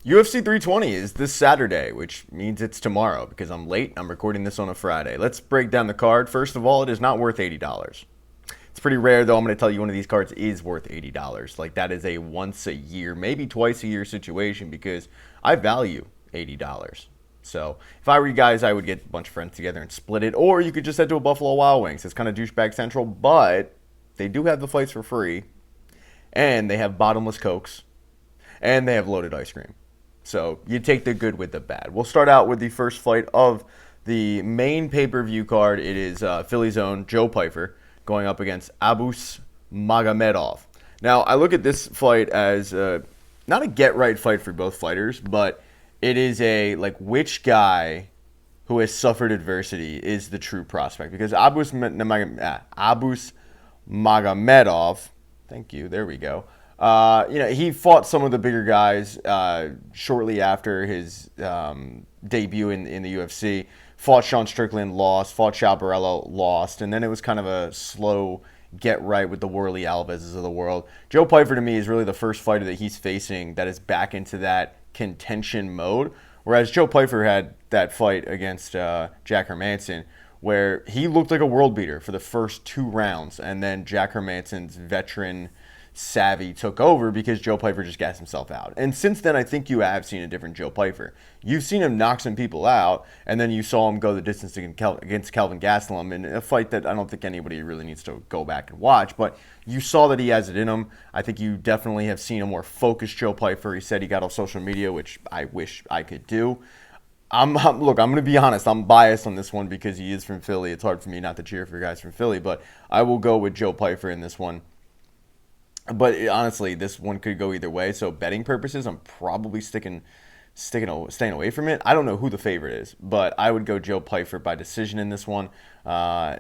UFC 320 is this Saturday, which means it's tomorrow because I'm late. I'm recording this on a Friday. Let's break down the card. First of all, it is not worth $80. It's pretty rare, though. I'm going to tell you one of these cards is worth $80. Like, that is a once a year, maybe twice a year situation because I value $80. So if I were you guys, I would get a bunch of friends together and split it. Or you could just head to a Buffalo Wild Wings. It's kind of douchebag central, but they do have the fights for free. And they have bottomless Cokes. And they have loaded ice cream. So you take the good with the bad. We'll start out with the first fight of the main pay-per-view card. It is Philly's own Joe Pyfer going up against Abus Magomedov. Now, I look at this fight as not a get-right fight for both fighters, but it is a, like, which guy who has suffered adversity is the true prospect. Because Abus Magomedov, thank you, there we go. He fought some of the bigger guys shortly after his debut in the UFC. Fought Sean Strickland, lost. Fought Chaparello, lost. And then it was kind of a slow get right with the Worley Alvez's of the world. Joe Pyfer, to me, is really the first fighter that he's facing that is back into that contention mode. Whereas Joe Pyfer had that fight against Jack Hermansson, where he looked like a world beater for the first 2 rounds. And then Jack Hermansson's veteran savvy took over because Joe Pyfer just gassed himself out. And since then, I think you have seen a different Joe Pyfer. You've seen him knock some people out, and then you saw him go the distance against Kelvin Gastelum in a fight that I don't think anybody really needs to go back and watch. But you saw that he has it in him. I think you definitely have seen a more focused Joe Pyfer. He said he got off social media, which I wish I could do. Look, I'm going to be honest. I'm biased on this one because he is from Philly. It's hard for me not to cheer for guys from Philly, but I will go with Joe Pyfer in this one. But honestly, this one could go either way. So betting purposes, I'm probably staying away from it. I don't know who the favorite is, but I would go Joe Pyfer by decision in this one. I'm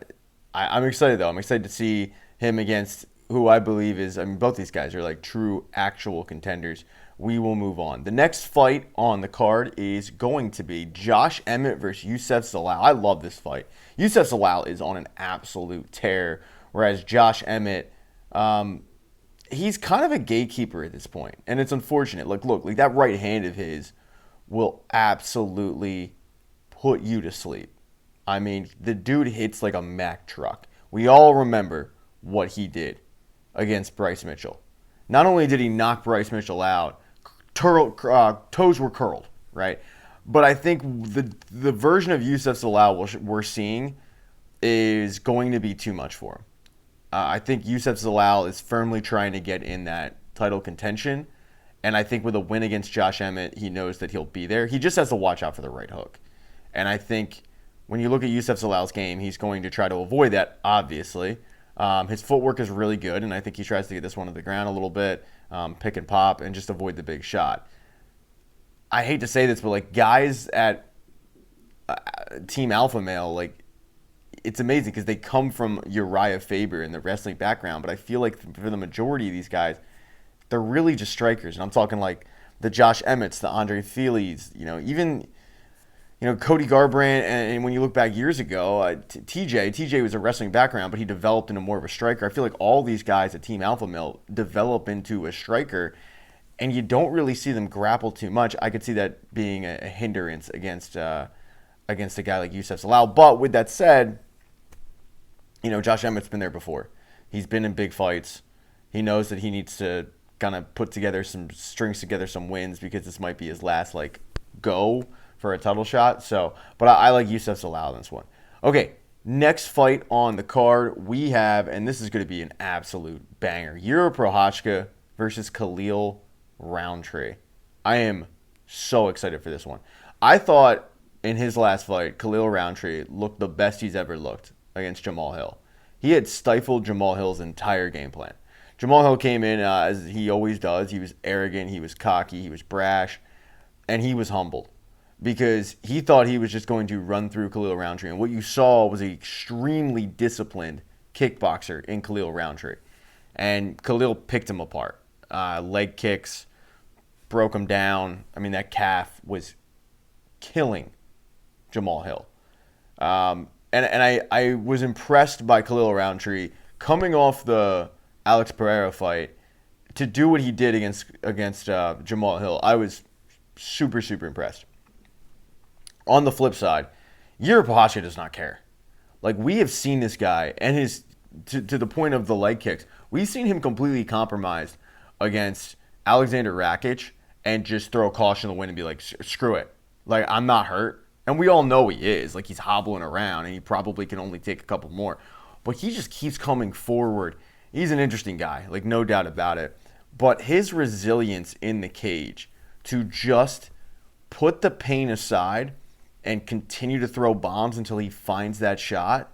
excited, though. I'm excited to see him against who I believe is, both these guys are like true, actual contenders. We will move on. The next fight on the card is going to be Josh Emmett versus Youssef Zalal. I love this fight. Youssef Zalal is on an absolute tear, whereas Josh Emmett, he's kind of a gatekeeper at this point, and it's unfortunate. Look, that right hand of his will absolutely put you to sleep. I mean, the dude hits like a Mack truck. We all remember what he did against Bryce Mitchell. Not only did he knock Bryce Mitchell out, toes were curled, right? But I think the version of Youssef Zalal we're seeing is going to be too much for him. I think Youssef Zalal is firmly trying to get in that title contention. And I think with a win against Josh Emmett, he knows that he'll be there. He just has to watch out for the right hook. And I think when you look at Youssef Zalal's game, he's going to try to avoid that, obviously. His footwork is really good, and I think he tries to get this one to the ground a little bit, pick and pop, and just avoid the big shot. I hate to say this, but like guys at Team Alpha Male, like, it's amazing because they come from Uriah Faber in the wrestling background, but I feel like for the majority of these guys, they're really just strikers. And I'm talking like the Josh Emmets, the Andre Feelys, even Cody Garbrandt. And when you look back years ago, TJ was a wrestling background, but he developed into more of a striker. I feel like all these guys at Team Alpha Male develop into a striker, and you don't really see them grapple too much. I could see that being a hindrance against a guy like Youssef Zalal. But with that said, Josh Emmett's been there before. He's been in big fights. He knows that he needs to kind of strings together some wins because this might be his last go for a title shot. So, but I like Youssef Zalal in this one. Okay, next fight on the card we have, and this is going to be an absolute banger: Yuri Prochazka versus Khalil Roundtree. I am so excited for this one. I thought in his last fight, Khalil Roundtree looked the best he's ever looked against Jamal Hill. He had stifled Jamal Hill's entire game plan. Jamal Hill came in as he always does. He was arrogant, he was cocky, he was brash, and he was humbled because he thought he was just going to run through Khalil Roundtree. And what you saw was an extremely disciplined kickboxer in Khalil Roundtree. And Khalil picked him apart. Leg kicks, broke him down. I mean, that calf was killing Jamal Hill. And I was impressed by Khalil Roundtree coming off the Alex Pereira fight to do what he did against Jamal Hill. I was super, super impressed. On the flip side, Yuri Prochazka does not care. Like, we have seen this guy and his to the point of the leg kicks. We've seen him completely compromised against Alexander Rakic and just throw caution to the wind and be like, screw it. Like, I'm not hurt. And we all know he is. Like, he's hobbling around and he probably can only take a couple more. But he just keeps coming forward. He's an interesting guy, like, no doubt about it. But his resilience in the cage to just put the pain aside and continue to throw bombs until he finds that shot,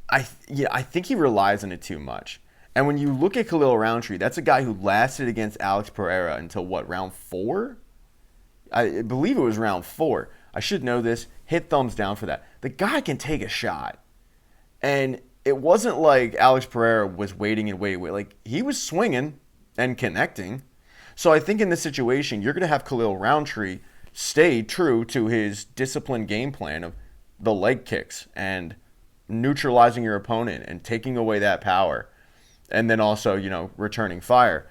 I think he relies on it too much. And when you look at Khalil Roundtree, that's a guy who lasted against Alex Pereira until what, round 4? I believe it was round 4. I should know this. Hit thumbs down for that. The guy can take a shot. And it wasn't like Alex Pereira was waiting. Like, he was swinging and connecting. So I think in this situation, you're going to have Khalil Roundtree stay true to his disciplined game plan of the leg kicks and neutralizing your opponent and taking away that power, and then also, returning fire.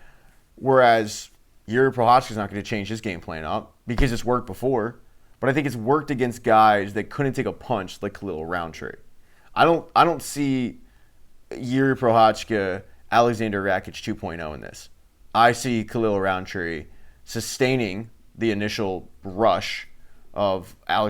Whereas Yuri Prochazka is not going to change his game plan up because it's worked before, but I think it's worked against guys that couldn't take a punch like Khalil Roundtree. I don't see Yuri Prochazka, Alexander Rakic 2.0 in this. I see Khalil Roundtree sustaining the initial rush of of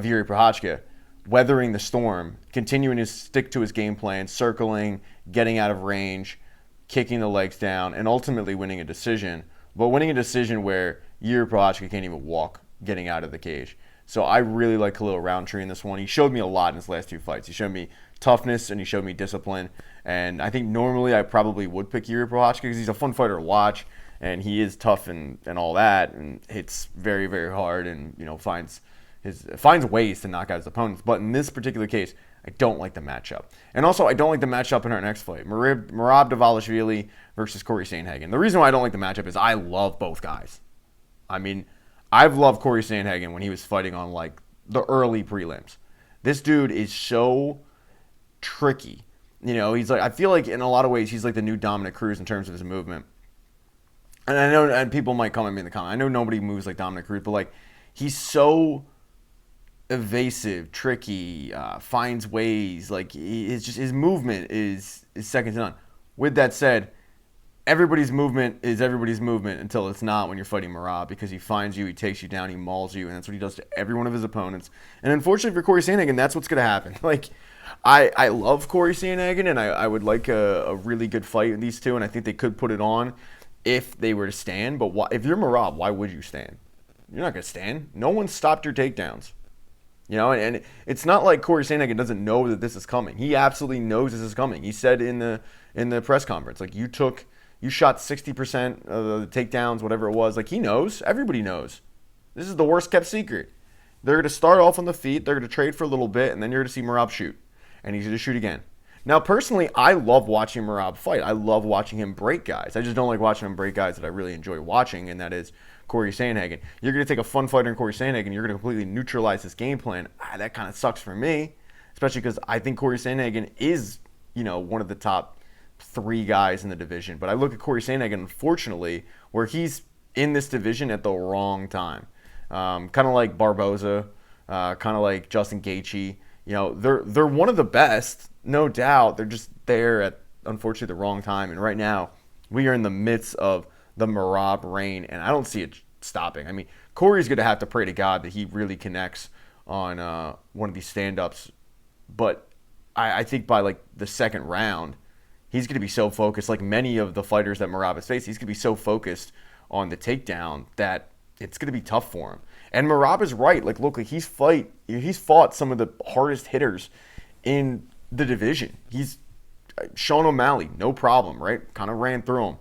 Yuri Prochazka, weathering the storm, continuing to stick to his game plan, circling, getting out of range, kicking the legs down, and ultimately winning a decision. But winning a decision where Yuri Prochazka can't even walk getting out of the cage. So I really like Khalil Roundtree in this one. He showed me a lot in his last 2 fights. He showed me toughness and he showed me discipline. And I think normally I probably would pick Yuri Prochazka because he's a fun fighter to watch and he is tough and all that and hits very, very hard and finds ways to knock out his opponents. But in this particular case, I don't like the matchup. And also, I don't like the matchup in our next fight. Merab Dvalishvili versus Corey Sandhagen. The reason why I don't like the matchup is I love both guys. I mean, I've loved Corey Sandhagen when he was fighting on, like, the early prelims. This dude is so tricky. He's like, I feel like in a lot of ways he's like the new Dominic Cruz in terms of his movement. And I know, and people might come at me in the comment, I know nobody moves like Dominic Cruz, but, like, he's so evasive, tricky, finds ways. Like, his movement is second to none. With that said, everybody's movement is everybody's movement until it's not when you're fighting Merab, because he finds you, he takes you down, he mauls you, and that's what he does to every one of his opponents. And unfortunately for Corey Sandhagen, that's what's going to happen. Like, I love Corey Sandhagen, and I would like a really good fight in these two, and I think they could put it on if they were to stand. But if you're Merab, why would you stand? You're not going to stand. No one stopped your takedowns. And it's not like Corey Sandhagen doesn't know that this is coming. He absolutely knows this is coming. He said in the press conference, like, you shot 60% of the takedowns, whatever it was. Like, he knows. Everybody knows. This is the worst kept secret. They're going to start off on the feet. They're going to trade for a little bit, and then you're going to see Merab shoot. And he's going to shoot again. Now, personally, I love watching Merab fight. I love watching him break guys. I just don't like watching him break guys that I really enjoy watching, and that is Corey Sandhagen. You're going to take a fun fighter in Corey Sandhagen, you're going to completely neutralize his game plan. That kind of sucks for me, especially because I think Corey Sandhagen is, one of the top 3 guys in the division. But I look at Corey Sandhagen, unfortunately, where he's in this division at the wrong time. Kind of like Barboza, kind of like Justin Gaethje. They're one of the best, no doubt. They're just there at, unfortunately, the wrong time. And right now, we are in the midst of the Merab reign, and I don't see it stopping. I mean, Corey's going to have to pray to God that he really connects on one of these stand-ups. But I think by, like, the second round, he's going to be so focused, like many of the fighters that Merab has faced, he's going to be so focused on the takedown that it's going to be tough for him. And Merab is right. Like, look, he's fought some of the hardest hitters in the division. He's Sean O'Malley, no problem, right? Kind of ran through him.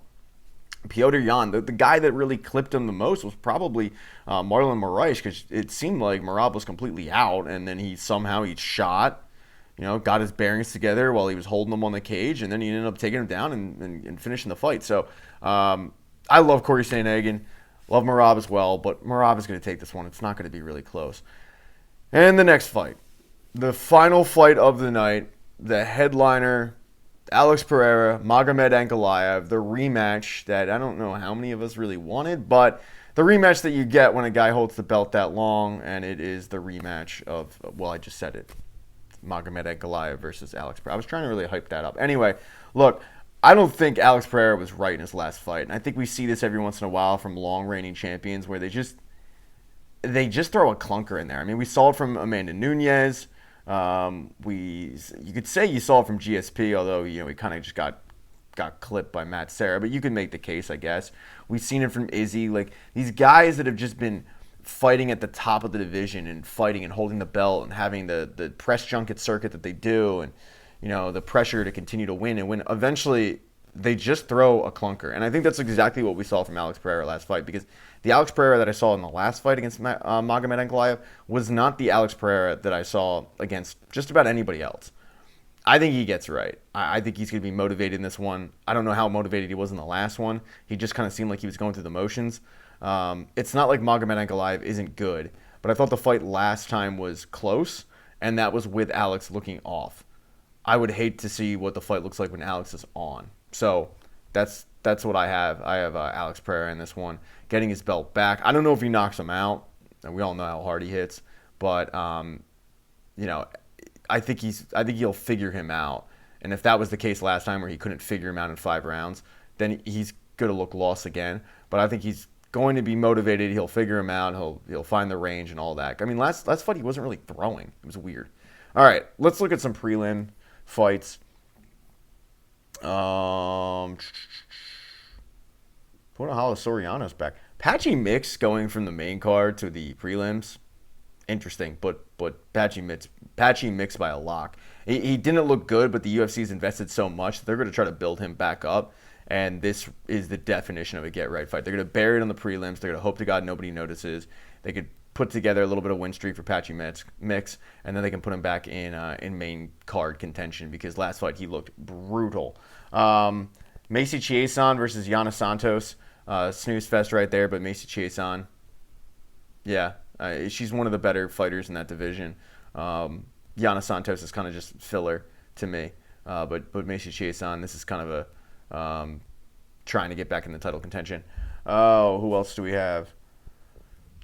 Petr Yan, the guy that really clipped him the most was probably Marlon Moraes, because it seemed like Merab was completely out, and then he shot, got his bearings together while he was holding him on the cage, and then he ended up taking him down and finishing the fight. So I love Corey Sandhagen, love Merab as well, but Merab is going to take this one. It's not going to be really close. And the next fight, the final fight of the night, the headliner, Alex Pereira, Magomed Ankalaev, the rematch that I don't know how many of us really wanted, but the rematch that you get when a guy holds the belt that long, and it is the rematch of, well, I just said it, Magomed Ankalaev versus Alex Pereira. I was trying to really hype that up. Anyway, look, I don't think Alex Pereira was right in his last fight, and I think we see this every once in a while from long-reigning champions where they just throw a clunker in there. I mean, we saw it from Amanda Nunes. You could say you saw it from GSP, although he kind of just got clipped by Matt Serra, but you could make the case, I guess. We've seen it from Izzy, like these guys that have just been fighting at the top of the division and fighting and holding the belt and having the press junket circuit that they do, and the pressure to continue to win and win. Eventually, they just throw a clunker, and I think that's exactly what we saw from Alex Pereira last fight, because the Alex Pereira that I saw in the last fight against Magomed Ankalaev was not the Alex Pereira that I saw against just about anybody else. I think he gets right. I think he's going to be motivated in this one. I don't know how motivated he was in the last one. He just kind of seemed like he was going through the motions. It's not like Magomed Ankalaev isn't good, but I thought the fight last time was close, and that was with Alex looking off. I would hate to see what the fight looks like when Alex is on. So that's what I have. I have Alex Pereira in this one, getting his belt back. I don't know if he knocks him out, and we all know how hard he hits, but I think he'll figure him out. And if that was the case last time where he couldn't figure him out in 5 rounds, then he's going to look lost again. But I think he's going to be motivated. He'll figure him out. He'll find the range and all that. I mean, last fight he wasn't really throwing. It was weird. All right, let's look at some prelim fights. Punahalo Soriano's back. Patchy Mix going from the main card to the prelims. Interesting, but Patchy Mix by a lock. He didn't look good, but the UFC's invested so much that they're going to try to build him back up, and this is the definition of a get-right fight. They're going to bury it on the prelims. They're going to hope to God nobody notices. They could put together a little bit of win streak for Patchy Mix, and then they can put him back in main card contention, because last fight he looked brutal. Macy Chiasson versus Yana Santos. Snooze fest right there, but Macy Chiasson, yeah. She's one of the better fighters in that division. Yana Santos is kind of just filler to me. But Macy Chiasson, this is kind of a trying to get back in the title contention. Oh, who else do we have?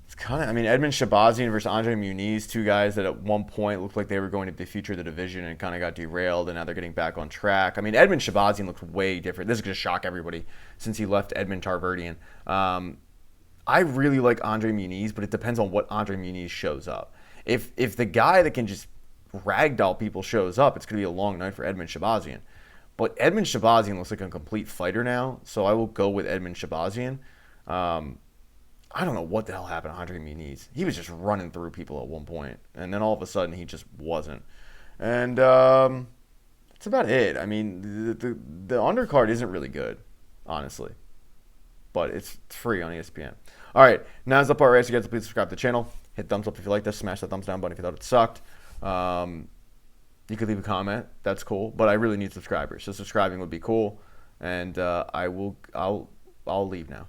It's kind of, Edmund Shabazian versus Andre Muniz, two guys that at one point looked like they were going to be the future of the division and kind of got derailed, and now they're getting back on track. Edmund Shabazian looks way different. This is going to shock everybody since he left Edmund Tarverdian. I really like Andre Muniz, but it depends on what Andre Muniz shows up. If the guy that can just ragdoll people shows up, it's going to be a long night for Edmund Shabazian. But Edmund Shabazian looks like a complete fighter now, so I will go with Edmund Shabazian. I don't know what the hell happened to Andre Muniz. He was just running through people at one point, and then all of a sudden he just wasn't. And that's about it. The undercard isn't really good, honestly. But it's free on ESPN. All right, now's the part where I ask you guys to please subscribe to the channel. Hit thumbs up if you like this. Smash that thumbs down button if you thought it sucked. You could leave a comment. That's cool. But I really need subscribers, so subscribing would be cool. And I'll leave now.